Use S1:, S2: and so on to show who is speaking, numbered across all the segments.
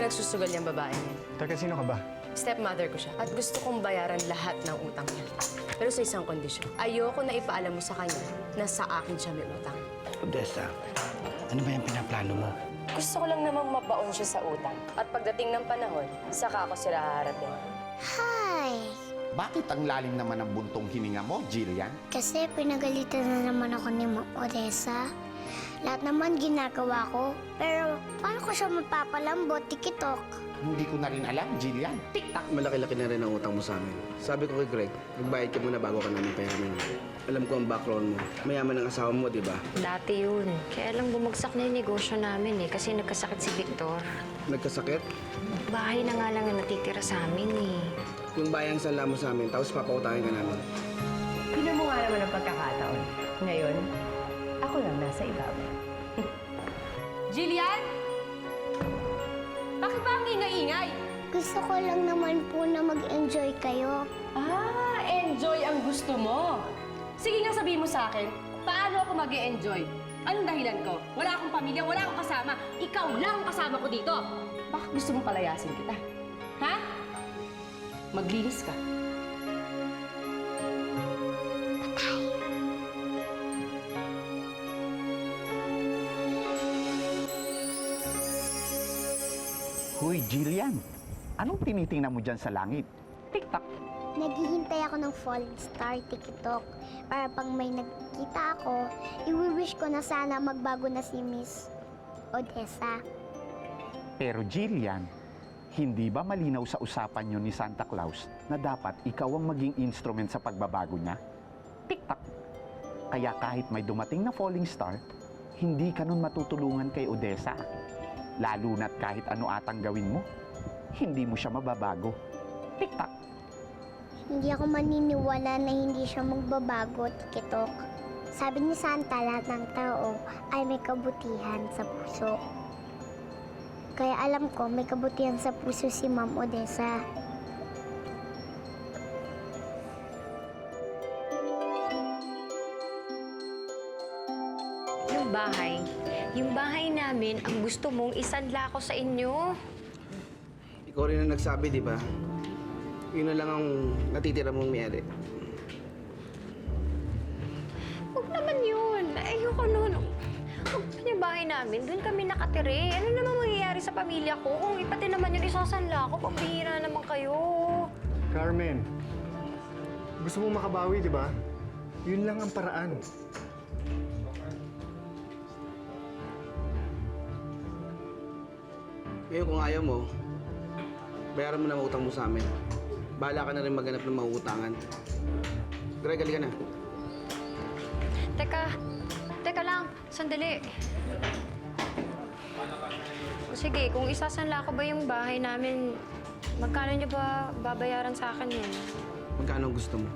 S1: nagsusugal yung babae niya.
S2: Teka, sino ka ba?
S1: Stepmother ko siya at gusto kong bayaran lahat ng utang niya. Pero sa isang kondisyon, ayoko na ipaalam mo sa kanya na sa akin siya may utang.
S3: Odessa, ano ba yung pinaplano mo?
S1: Gusto ko lang namang mabaon siya sa utang. At pagdating ng panahon, saka ako sila haharapin.
S4: Hi!
S5: Bakit ang lalim naman ng buntong hininga mo, Jillian?
S4: Kasi pinagalitan na naman ako ni Ma'am Odessa. Lahat naman ginagawa ko. Pero paano ko siya mapapalambot, tikitok?
S5: Hindi ko na rin alam, Jillian.
S3: Malaki-laki na rin ang utang mo sa amin. Sabi ko kay Greg, magbayad ka muna bago ka namin pahiramin. Alam ko ang background mo. Mayaman ang asawa mo, di ba?
S6: Dati yun. Kaya lang bumagsak na yung negosyo namin kasi nagkasakit si Victor.
S3: Nagkasakit?
S6: Bahay na nga lang ang natitira sa amin
S3: Yung bayang sanla mo sa amin, tapos papautangin ka namin.
S1: Pino mo nga naman ang pagkakataon. Ngayon, ako lang nasa ibabaw. Jillian! Bakit ba ang ingay-ingay?
S4: Gusto ko lang naman po na mag-enjoy kayo.
S1: Ah, enjoy ang gusto mo. Sige nga sabihin mo sa akin, paano ako mag-e-enjoy? Anong dahilan ko? Wala akong pamilya, wala akong kasama. Ikaw lang ang kasama ko dito. Bakit gusto mong palayasin kita? Ha? Maglinis ka.
S5: Huy, Jillian. Anong tinitingnan mo dyan sa langit? Tik-tak.
S4: Naghihintay ako ng falling star, tikitok. Para pag may nagkita ako, i-wish ko na sana magbago na si Miss Odessa.
S5: Pero Jillian, hindi ba malinaw sa usapan nyo ni Santa Claus na dapat ikaw ang maging instrument sa pagbabago niya? Tik-tak. Kaya kahit may dumating na falling star, hindi ka nun matutulungan kay Odessa. Lalo na't kahit ano atang gawin mo, hindi mo siya mababago. Tik-tak.
S4: Hindi ako maniniwala na hindi siya magbabago, tikitok. Sabi ni Santa, lahat ng tao ay may kabutihan sa puso. Kaya alam ko, may kabutihan sa puso si Ma'am Odessa.
S6: Yung bahay namin, ang gusto mong isanla ko sa inyo.
S3: Ikaw rin ang nagsabi, di ba? Yun na lang ang natitira mong may-ari.
S6: Huwag naman yun. Ayoko nun. Huwag yung bahay namin, doon kami nakatire. Ano naman mangyayari sa pamilya ko kung ipati naman yung isasanla ko? Pagbihira naman kayo.
S2: Carmen, gusto mo makabawi, di ba? Yun lang ang paraan.
S3: Ngayon kung ayaw mo, bayaran mo na ang utang mo sa amin. Bahala ka na rin maghanap ng mga utangan. Greg, halika na.
S6: Teka lang, sandali. Sige, kung isasanla ko ba yung bahay namin, magkano niyo ba babayaran sa akin yun?
S3: Magkano ang gusto mo?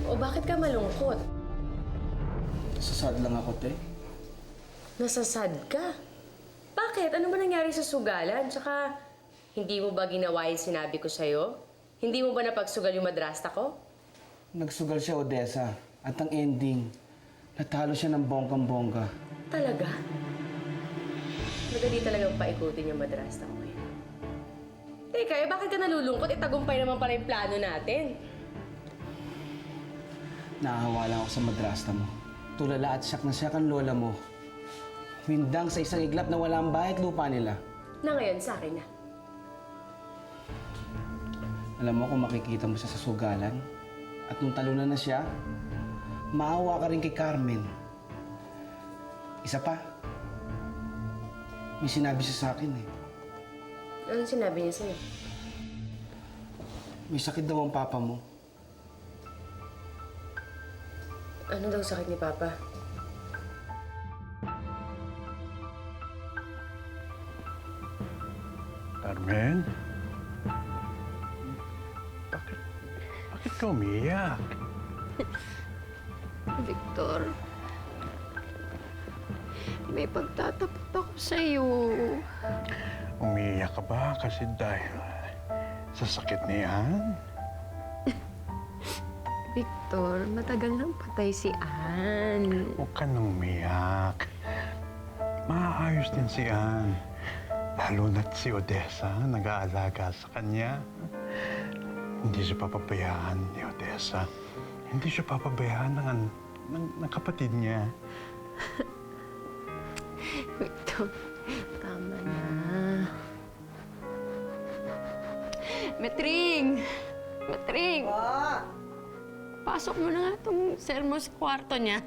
S1: O bakit ka malungkot?
S3: Sasad lang ako, te.
S1: Nasasad ka? Bakit? Ano ba nangyari sa sugalan? Tsaka, hindi mo ba ginawa yung sinabi ko sa'yo? Hindi mo ba napagsugal yung madrasta ko?
S3: Nagsugal siya, Odessa. At ang ending, natalo siya ng bonggang-bongga.
S1: Talaga? Madali talagang paikutin yung madrasta ko eh. Teka, bakit ka nalulungkot? Tagumpay naman pala yung plano natin.
S3: Naahawa lang ako sa madrasta mo. Tulala at siyak na siyak ang lola mo. Windang sa isang iglap na walang bayat lupa nila.
S1: Na ngayon, sa akin na.
S3: Alam mo kung makikita mo siya sa sugalan, at nung talunan na siya, maawa ka rin kay Carmen. Isa pa, may sinabi siya sa akin eh.
S1: Anong sinabi niya sa'yo?
S3: May sakit daw ang papa mo.
S1: Ano daw sakit ni Papa?
S7: Carmen? Bakit ka umiyak?
S6: Victor, may pagtatapot ako sa'yo.
S7: Umiyak ka ba kasi dahil sa sakit niyan?
S6: Victor, matagal nang patay si Ann.
S7: Huwag ka nang umiyak. Maayos din si Ann. Lalo na't si Odessa nag-aalaga sa kanya. Hindi siya papabayaan ni Odessa. Hindi siya papabayaan ng kapatid niya.
S6: Victor, tama na. Metring! Metring! Pasok mo na nga itong sermo sa kwarto niya.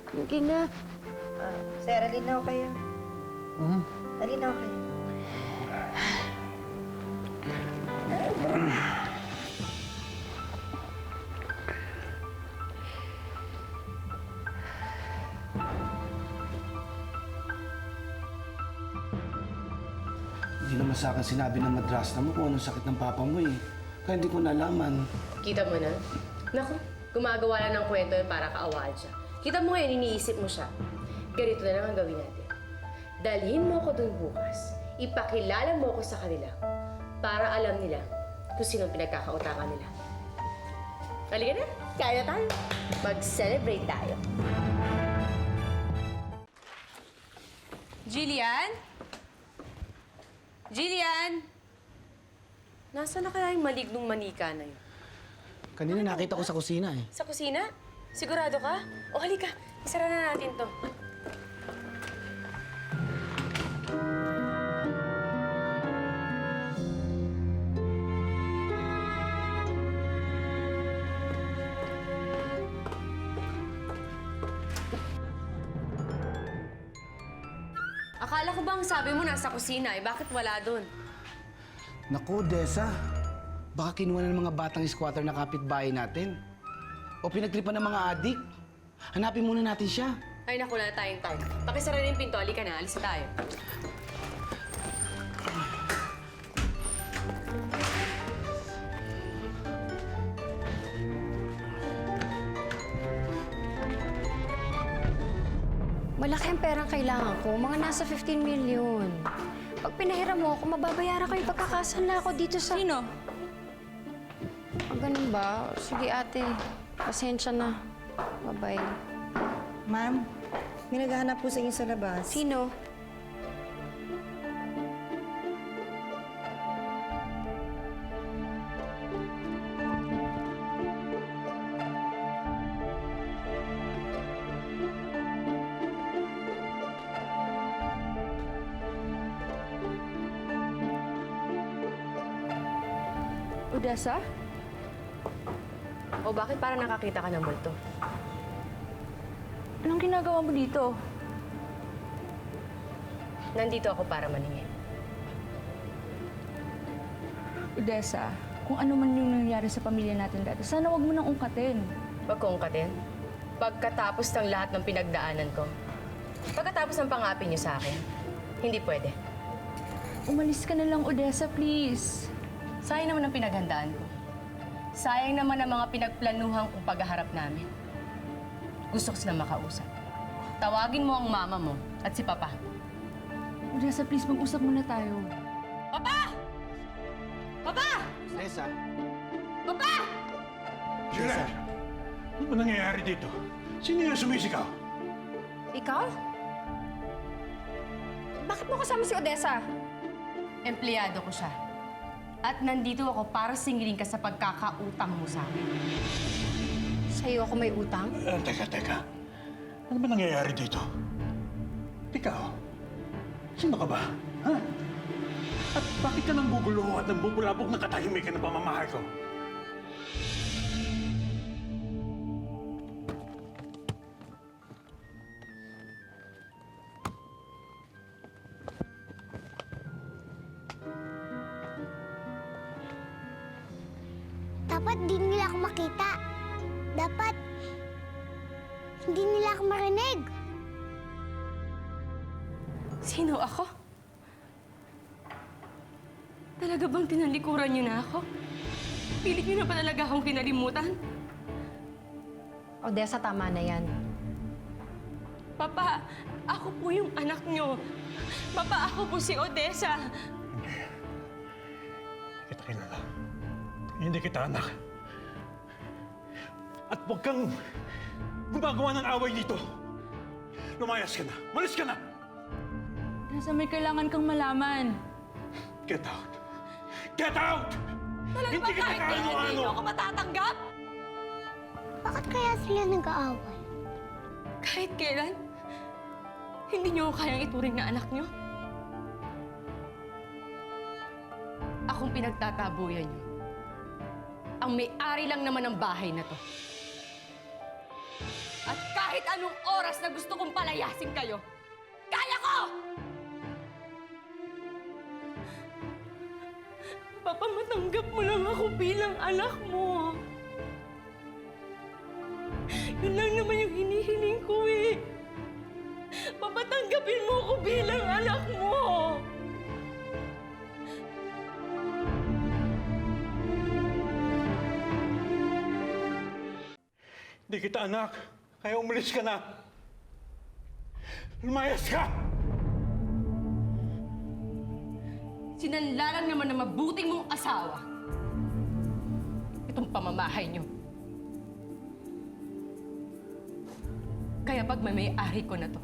S6: Sige na.
S8: Sir, alinaw kayo. Alinaw kayo.
S3: Hindi naman sa akin sinabi ng madrasta mo kung anong sakit ng papa mo eh. Kaya hindi ko nalaman.
S1: Kita mo na? Naku, gumagawa lang ng kwento yun para kaawaan siya. Kita mo ngayon, iniisip mo siya. Ganito na lang ang gawin natin. Dalhin mo ako dun bukas. Ipakilala mo ako sa kanila para alam nila kung sino pinagkakautangan nila. Halika na, kaya tayo. Mag-celebrate tayo. Jillian? Jillian? Nasaan na kaya yung malignong manika na yun?
S3: Kanina nakita ko sa kusina eh.
S1: Sa kusina? Sigurado ka? O halika, isara na natin to. Akala ko bang sabi mo nasa kusina eh, bakit wala doon?
S3: Naku, Desa. Baka kinuha na ng mga batang squatter na kapitbahay natin. O pinagtripan ng mga adik. Hanapin muna natin siya.
S1: Ay naku, wala tayong time. Pakisara na yung pinto, halika na, alis na tayo.
S6: Malaki ang perang kailangan ko. Mga nasa 15 million. Pag pinahiram mo ako, mababayaran ko yung pagkakasala ko dito sa...
S1: Sino?
S6: Ganun ba? Sige ate, pasensya na. Bye-bye.
S8: Ma'am, may naghahanap po sa inyo sa labas.
S6: Sino?
S1: Odessa? O bakit parang nakakita ka ng multo?
S9: Anong ginagawa mo dito?
S1: Nandito ako para maningin.
S9: Odessa, kung ano man yung nangyari sa pamilya natin dati, sana wag mo nang ungkatin.
S1: Wag kong katin. Pagkatapos ng lahat ng pinagdaanan ko, pagkatapos ng pangapin niyo sa akin, hindi pwede.
S9: Umalis ka na lang, Odessa, please.
S1: Sayang naman ang pinaghandaan ko. Sayang naman ang mga pinagplanuhan kong paghaharap namin. Gusto ko silang makausap. Tawagin mo ang mama mo at si Papa.
S9: Odessa, please, mag-usap muna tayo.
S1: Papa! Papa!
S3: Desa,
S1: Papa!
S7: Julian! Ano ba nangyayari dito? Sino yung sumisigaw?
S6: Ikaw? Bakit mo kasama si Odessa?
S1: Empleyado ko siya. At nandito ako para singilin ka sa pagkakautang mo sa akin.
S6: Sa'yo ako may utang?
S7: Teka. Ano ba nangyayari dito? Ikaw? Sino ka ba? Ha? At bakit ka nang gugulo at nang bubulabog na katahimikan ng pamamahay ko?
S4: Dapat di nila ako makita. Dapat hindi nila ako marinig.
S1: Sino ako? Talaga bang tinalikuran niyo na ako? Pilit niyo na ba talaga akong kinalimutan?
S6: Odessa, tama na yan.
S1: Papa, ako po yung anak niyo. Papa, ako po si Odessa.
S7: Hindi kita kilala. Hindi kita anak. At huwag kang gumagawa ng away dito. Lumayas ka na. Malis ka na.
S9: Nasa may kailangan kang malaman.
S7: Get out. Get out! Hindi kita kaano-ano.
S1: Hindi ako matatanggap?
S4: Bakit kaya sila nag-aaway?
S1: Kahit kailan, hindi niyo ako kayang ituring na anak niyo. Akong pinagtatabuyan niyo. Ang may-ari lang naman ng bahay na to. At kahit anong oras na gusto kong palayasin kayo, kaya ko! Papa, matanggap mo lang ako bilang anak mo. Yun lang naman yung hinihiling ko eh. Papatanggapin mo ako bilang anak mo.
S7: Hindi kita anak. Kaya umalis ka na. Lumayas ka!
S1: Sinanlalang naman na mabuting mong asawa. Itong pamamahay niyo. Kaya pag may-ari ko na to.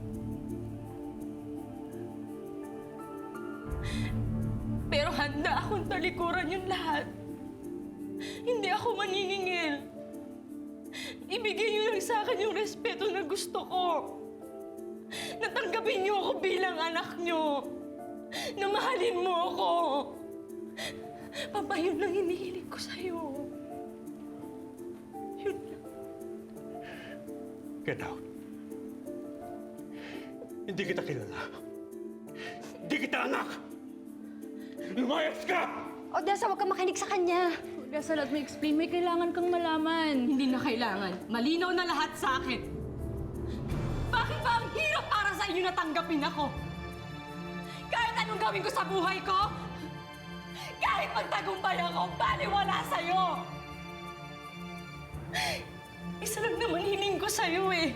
S1: Pero handa akong talikuran yung lahat. Hindi ako maniningil. Ibigay niyo lang sa akin yung respeto na gusto ko. Natanggapin niyo ako bilang anak niyo. Na mahalin mo ako. Papa, yun lang hinihiling ko sa'yo. Yun lang.
S7: Get out. Hindi kita kilala. Hindi kita anak! Lumayas ka!
S6: Odessa, huwag kang makinig sa kanya.
S9: Odessa, let me explain. May kailangan kang malaman.
S1: Hindi na kailangan. Malinaw na lahat sa akin. Bakit ba ang hirap para sa inyo na tanggapin ako? Kahit anong gawin ko sa buhay ko, kahit magtagumpay ako, baliwala sa'yo! Isa lang naman hiling ko sa'yo eh.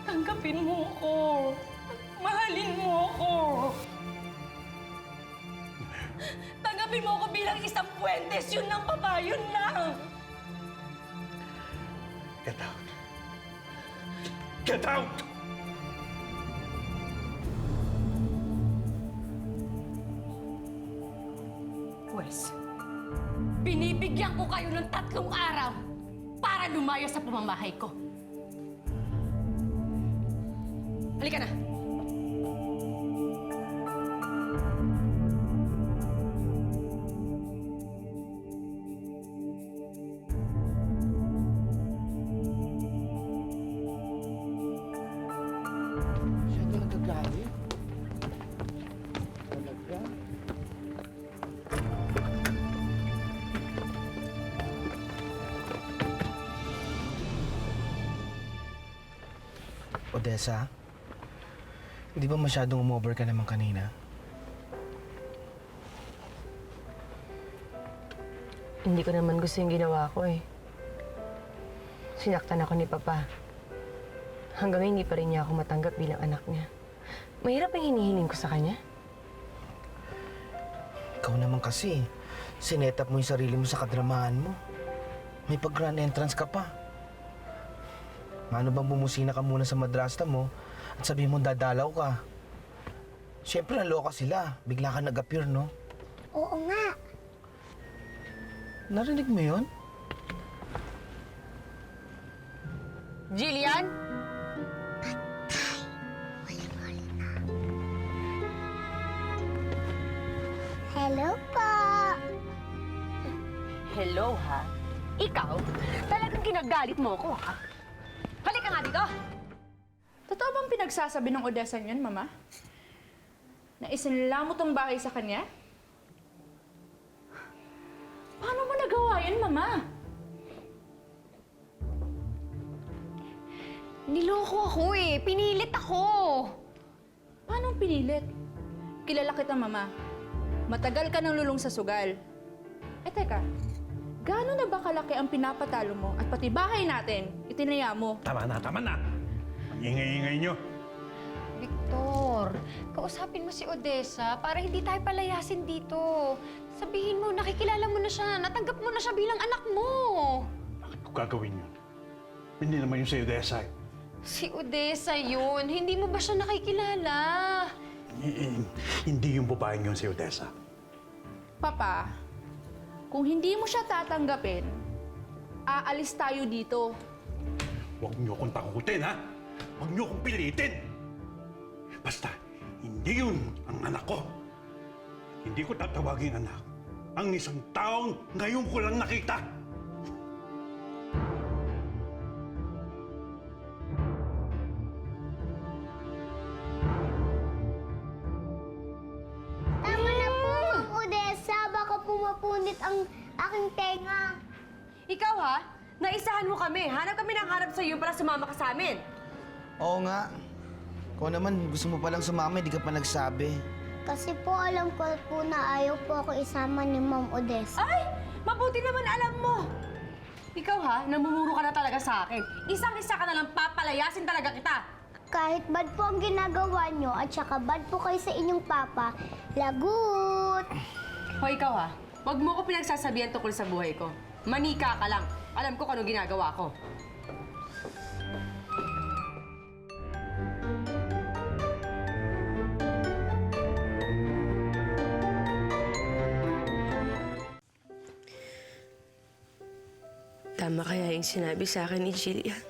S1: Tanggapin mo ko. Mahalin mo ko. Tanggapin mo ako bilang isang puwentes. Yun lang, Papa. Yun lang.
S7: Get out! Get out!
S1: Wes, binibigyan ko kayo ng 3 araw para lumaya sa pamamahay ko. Halika na.
S3: Masyado nagagalit. Talaga. Odessa, hindi ba masyadong umover ka naman kanina?
S1: Hindi ko naman gusto yung ginawa ko eh. Sinaktan ako ni Papa. Hanggang hindi pa rin niya ako matanggap bilang anak niya. Mahirap ang hinihiling ko sa kanya.
S3: Ikaw naman kasi, sinetap mo yung sarili mo sa kadramahan mo. May pag-grand entrance ka pa. Ano bang bumusina ka muna sa madrasta mo at sabihin mo dadalaw ka? Siyempre, naloka sila. Bigla ka nag-appear, no?
S4: Oo nga.
S3: Narinig mo yun?
S1: Jillian?
S4: Hello po.
S1: Hello, ha? Ikaw? Talagang ginagalit mo ako, ha? Halika nga dito!
S9: Totoo bang pinagsasabi ng Odessa yun, Mama? Na isinila mo tong bahay sa kanya? Paano mo nagawa yun, Mama?
S6: Niloko ako eh. Pinilit ako.
S9: Paano pinilit? Kilala kita, Mama. Matagal ka nang lulong sa sugal. Eh, teka. Gaano na ba kalaki ang pinapatalo mo at pati bahay natin, itinaya mo?
S7: Tama na, tama na! Ang ingay-ingay nyo.
S6: Victor, Amor, kausapin mo si Odessa para hindi tayo palayasin dito. Sabihin mo, nakikilala mo na siya, natanggap mo na siya bilang anak mo.
S7: Bakit ko gagawin yun? Hindi naman yung sa Odessa eh.
S6: Si Odessa yun. Hindi mo ba siya nakikilala?
S7: Hindi yung babaeng yun si Odessa.
S9: Papa, kung hindi mo siya tatanggapin, aalis tayo dito.
S7: Huwag niyo akong takutin, ha? Huwag niyo akong pilitin! Basta, hindi yun ang anak ko. Hindi ko tatawagin anak ang isang taong ngayon ko lang nakita.
S4: Tama na po, Ma'am Odessa. Baka pumapunit ang aking tenga.
S1: Ikaw ha? Naisahan mo kami. Hanap kami ng hanap sa iyo para sumama ka sa amin.
S3: Oo nga. Ikaw naman, gusto mo palang sumama, hindi ka pa nagsabi.
S4: Kasi po alam ko po na ayaw po ako isama ni Ma'am Odessa.
S1: Ay! Mabuti naman alam mo! Ikaw ha, namumuro ka na talaga sa akin. Isang-isa ka na lang papalayasin talaga kita.
S4: Kahit bad po ang ginagawa nyo at saka bad po kayo sa inyong papa, lagot!
S1: Hoy ikaw ha, wag mo ko pinagsasabihan tungkol sa buhay ko. Manika ka lang. Alam ko kung anong ginagawa ko.
S10: Tama kaya yung sinabi sa akin ni Jillian?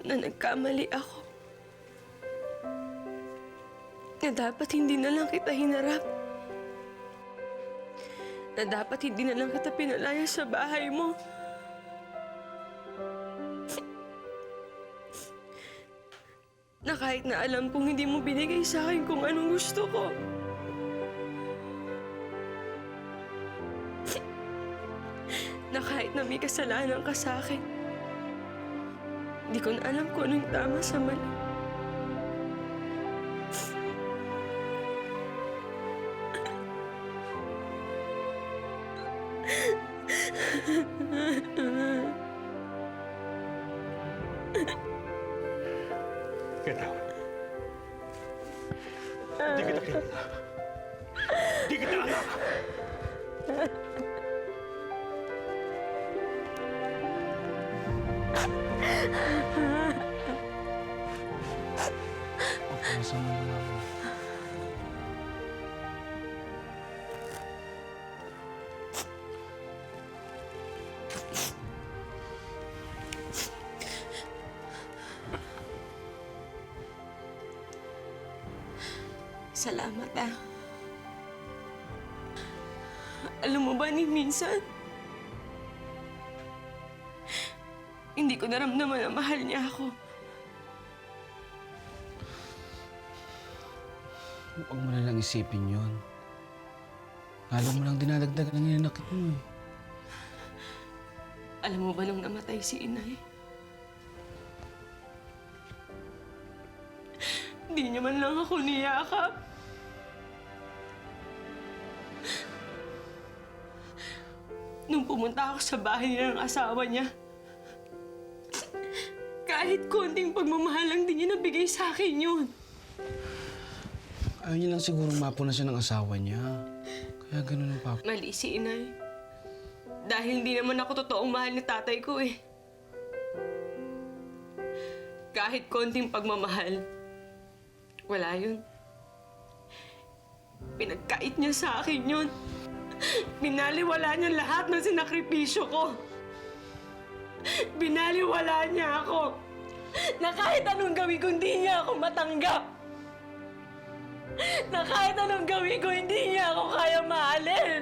S10: Na nagkamali ako. Na dapat hindi na lang kita hinarap. Na dapat hindi na lang kita pinalaya sa bahay mo. Na kahit na alam kong hindi mo binigay sa akin kung anong gusto ko. Na kahit na may kasalanan ka sa akin, hindi ko na alam kung anong tama sa mali.
S7: Get out. Hindi kita kilala. Hindi kita anak.
S3: Nasa mo na ako.
S10: Salamat ah. Alam mo ba ni minsan, hindi ko naramdaman na mahal niya ako.
S3: Huwag mo na lang isipin yun. Lalo mo lang dinadagdagan ang inanakit mo eh.
S10: Alam mo ba nung namatay si inay? Hindi niya man lang ako niyakap. Nung pumunta ako sa bahay niya ng asawa niya, kahit konting pagmamahal lang din niya nabigay sa akin yun.
S3: Ayaw niya lang sigurong mapuna siya ng asawa niya. Kaya ganun ang papa.
S10: Mali si inay. Dahil hindi naman ako totoong mahal ni tatay ko eh. Kahit konting pagmamahal, wala yun. Pinagkait niya sa akin yun. Binaliwala niya lahat ng sinakripisyo ko. Binaliwala niya ako. Na kahit anong gawin ko, hindi niya ako matanggap. Na kahit anong gawin ko, hindi niya ako kaya mahalin.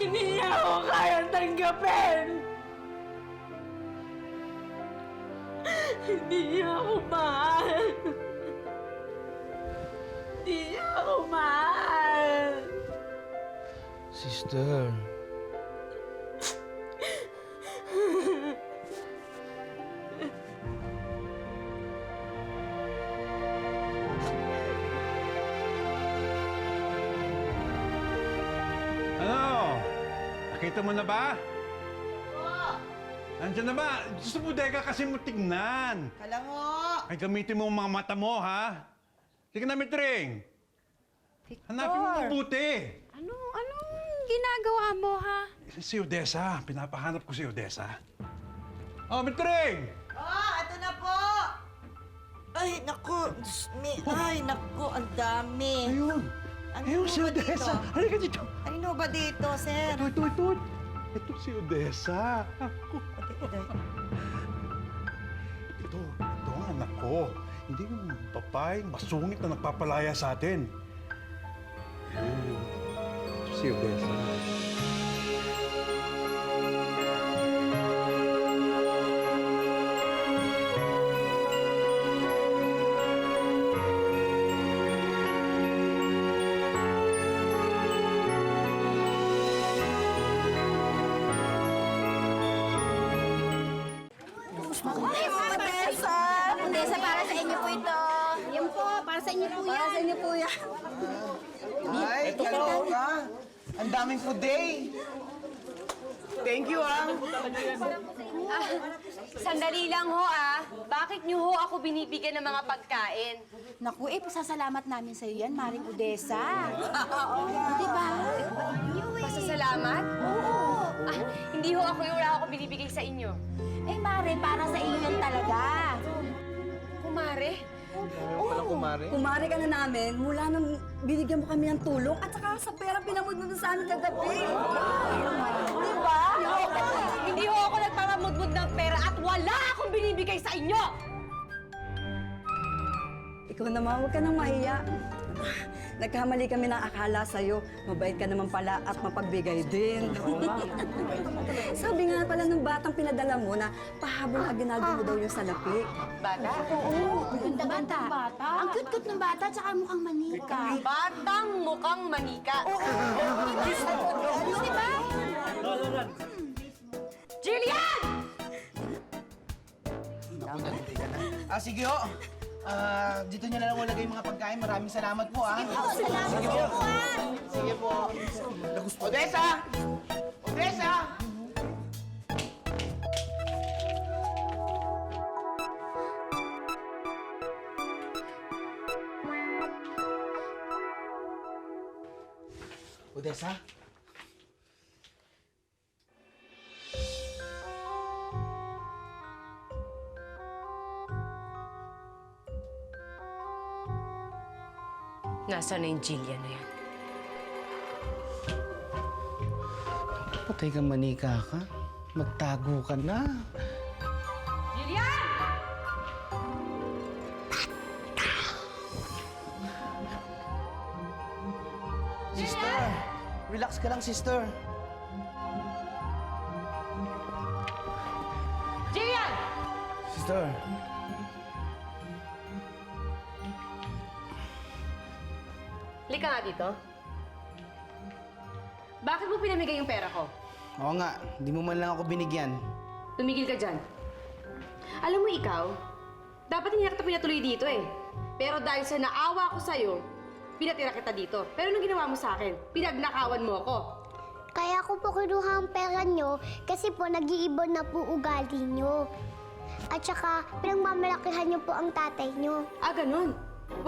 S10: Hindi niya ako kaya tanggapin. Hindi niya ako mahal. Hindi niya ako mahal.
S3: Sister.
S7: Ano? Nakita mo na ba? Nandiyan na ba? Sa bodega kasi mo tignan.
S8: Kala mo!
S7: Ay, gamitin mo ang mga mata mo, ha? Sige na, Mitring. Hanapin mo mabuti.
S6: Anong ginagawa mo, ha?
S7: Si Odessa. Pinapahanap ko si Odessa. Oh, Mitring!
S8: Ito na po! Ay, naku! Ay, naku, ang dami.
S7: Ayun.
S8: Ano
S7: Ayun, si
S8: ba
S7: Odessa.
S8: dito?
S7: Halika dito.
S8: Ano ba dito, sir?
S7: Ito. Ito si Odessa. Ako. Ito ang anak ko. Hindi yung papay, masungit na nagpapalaya sa atin. Ito si Odessa.
S1: Odessa, para sa inyo po ito. Yan po, para sa inyo po yan. Para sa inyo po yan.
S3: Ay, hello ka. Ang daming food day. Thank you,
S1: Sandali lang ho, Bakit niyo ho ako binibigyan ng mga pagkain?
S9: Naku, pasasalamat namin sa'yo yan, Maring Odessa. Di ba?
S1: Pasasalamat? Oo. Hindi ho ako yung wala ako binibigay sa inyo.
S9: Eh, Mare, para sa iyo yan talaga.
S1: Kumare?
S3: Pala kumare.
S8: Kumari ka na namin mula nung binigyan mo kami ng tulong at saka sa pera pinamudmud mo sa amin kagabi. Di ba?
S1: Hindi ho ako nagpapamudmud ng pera at wala akong binibigay sa inyo!
S8: Ikaw naman, huwag ka nang mahiya. Nagkamali kami ng akala sa'yo. Mabait ka naman pala at mapagbigay din. Sabi nga pala ng batang pinadala mo na pahabol aginaldo mo daw yung salapi.
S1: Bata?
S9: Oo, ganda bata. Ang cute-cute ng bata, tsaka mukhang manika.
S1: Batang mukhang manika.
S9: Di ba?
S1: Jillian!
S3: Sige ho. Dito niya na lang ulagay yung mga pagkain. Maraming salamat po, Sige po. Odessa! Odessa! Odessa?
S1: Nasaan na yung Jillian na yan?
S3: Patay ka, manika ka. Magtago ka na.
S1: Jillian!
S3: Sister! Relax ka lang, sister.
S1: Jillian!
S3: Sister.
S1: Lika nga dito. Bakit mo pinamigay yung pera ko?
S3: Oo nga, hindi mo man lang ako binigyan.
S1: Tumigil ka dyan. Alam mo ikaw, dapat hindi na kita pinatuloy dito eh. Pero dahil sa naawa ko sa'yo, pinatira kita dito. Pero anong ginawa mo sa akin? Pinagnakawan mo ako.
S4: Kaya ko po kinuha ang pera nyo kasi po nag-iibon na po ugali nyo. At saka, pinagmamalakihan nyo po ang tatay nyo.
S1: Ah, ganun.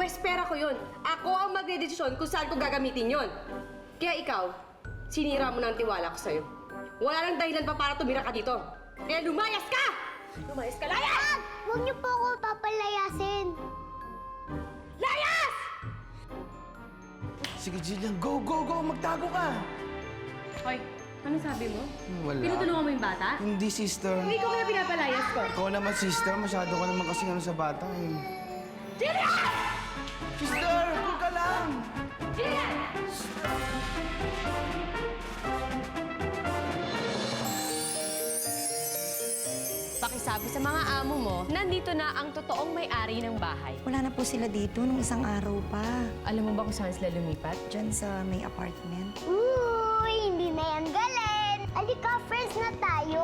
S1: Wes, pera ko yun. Ako ang magdedesisyon kung saan ko gagamitin yun. Kaya ikaw, sinira mo na ang tiwala ko sa'yo. Wala nang dahilan pa para tumira ka dito. Kaya lumayas ka! Lumayas ka, layas!
S4: Huwag nyo po ako papalayasin.
S1: Layas!
S3: Sige, Jillian, go, go, go! Magtago ka!
S1: Hoy, ano sabi mo?
S3: Wala.
S1: Pinutulungan mo yung bata?
S3: Hindi, sister.
S1: Hindi ko kaya pinapalayas ko.
S3: Ikaw naman, sister. Masyado ka naman kasing ano sa bata, eh.
S1: Jillian!
S3: Sister, cool ka lang!
S1: Jillian! Pakisabi sa mga amo mo, nandito na ang totoong may-ari ng bahay.
S8: Wala na po sila dito nung isang araw pa.
S1: Alam mo ba kung saan sila lumipat?
S8: Diyan sa may apartment.
S4: Uy, hindi na yan galing. Alika, friends na tayo.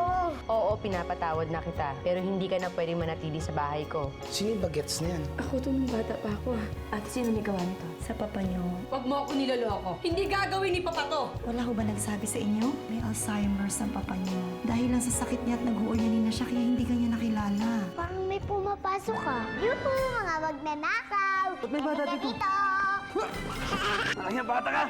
S1: Oo, pinapatawad na kita. Pero hindi ka na pwedeng manatili sa bahay ko.
S3: Sino yung bagets na yan?
S10: Ako to nung bata pa ako
S1: Ate, sino may gawa nito?
S11: Sa papa niyo.
S1: Huwag mo ako niloloko. Hindi gagawin ni Papa to!
S11: Wala ho ba nagsabi sa inyo? May Alzheimer's ang papa niyo. Dahil lang sa sakit niya at nag-uuryanin na siya, kaya hindi ka niya nakilala.
S4: Parang may pumapasok ka. Yuhu, mga magnanakaw! Ba't may bata dito?
S3: Malaki bata ka!